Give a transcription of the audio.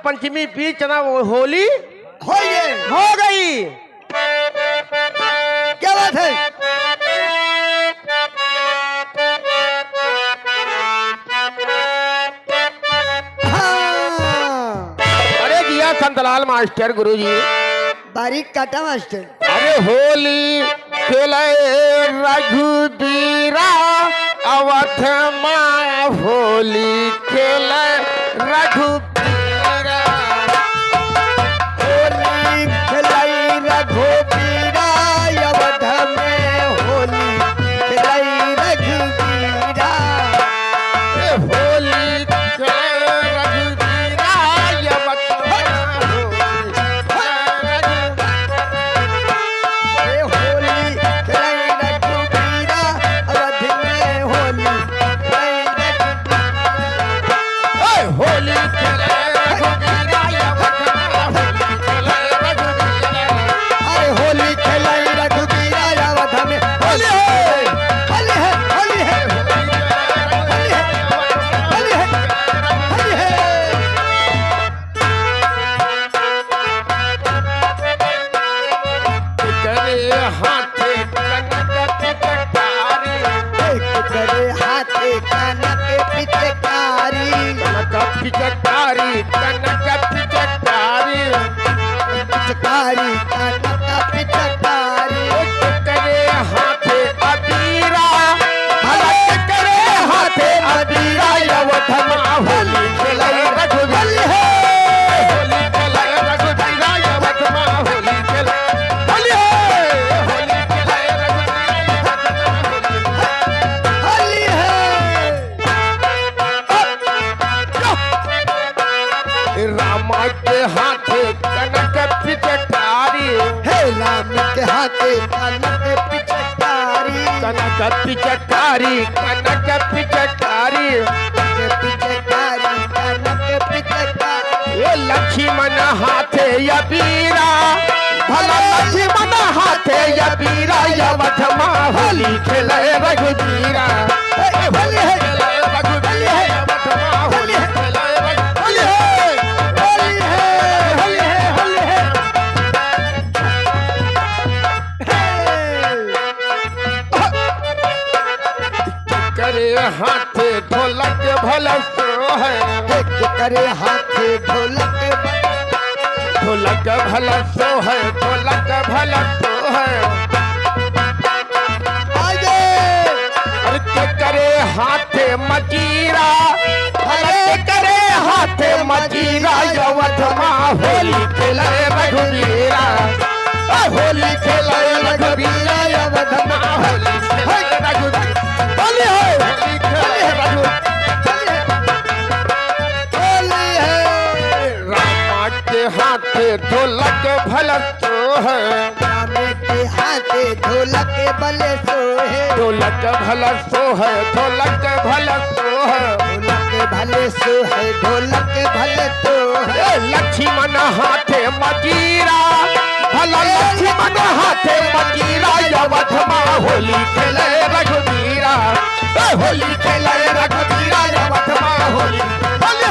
पंचमी बीच ना होली हो गई। क्या बात है? हाँ। अरे दिया संतलाल मास्टर गुरुजी, बारीक काटा मास्टर। अरे होली खेले रघुबीरा अवध माँ, होली खेले रघुबीरा, होली खेलाई रघुबीरा अवध में, होली खेलाई रघुबीरा। होली खेले रघुबीरा अवध ए होली खेलाई रघुबीरा अवध में, होली खेलाई होली खेले रघुबीरा अवध में, अरे होली खेलाई रघुबीरा अवध में, होली है, होली है, होली है, होली है, होली है, होली है। करे हाथे कनक पिचकारी, करे हाथे कनक पिचकारी, कनक पिचकारी, कनक पिचकारी, पिचकारी कनक पिचकारी। करे हाथे अबीरा, हलक करे हाथे अबीरा अवध माँ, होली खेले रघुबीरा, होली खेले रघुबीरा अवध माँ, होली खेले, होली है, होली खेले रघुबीरा अवध माँ, होली है। रामा के हाथे कनक पिचकारी, हे राम के हाथे कनक पिचकारी, कनक पिचकारी, कनक पिचकारी, पिचकारी कनक पिचकारी। ये लक्ष्मण हाथे अबीरा, भला लक्ष्मण हाथे अबीरा अवध माँ, होली खेले रघुबीरा, होली खेले रघुबीरा अवध माँ, होली खेले रघुबीरा, होली है, होली है, होली है। करे हाथे ढोलक भला सो है, करे हाथे ढोलक, ढोलक भला सो है, ढोलक भला सो है, आगे अरे के करे हाथे मजीरा, अरे करे हाथे मजीरा अवध माँ, होली खेले रघुबीरा, होली खेले रघुबीरा अवध माँ, होली खेले रघुबीरा, होली है, होली खेले रघुबीरा, होली है। रामा के हाथे ढोलक भला सो है, राम के हाथे ढोलक बले सोहे, ढोलक भला सो है, ढोलक भला सो है, ढोलक भले सोहे, ढोलक भले सोहे। लक्ष्मण हाथे मजीरा, भला लक्ष्मण हाथे मजीरा अवध माँ, होली खेले रघुबीरा, होली खेले रघुबीरा अवध माँ, होली, होली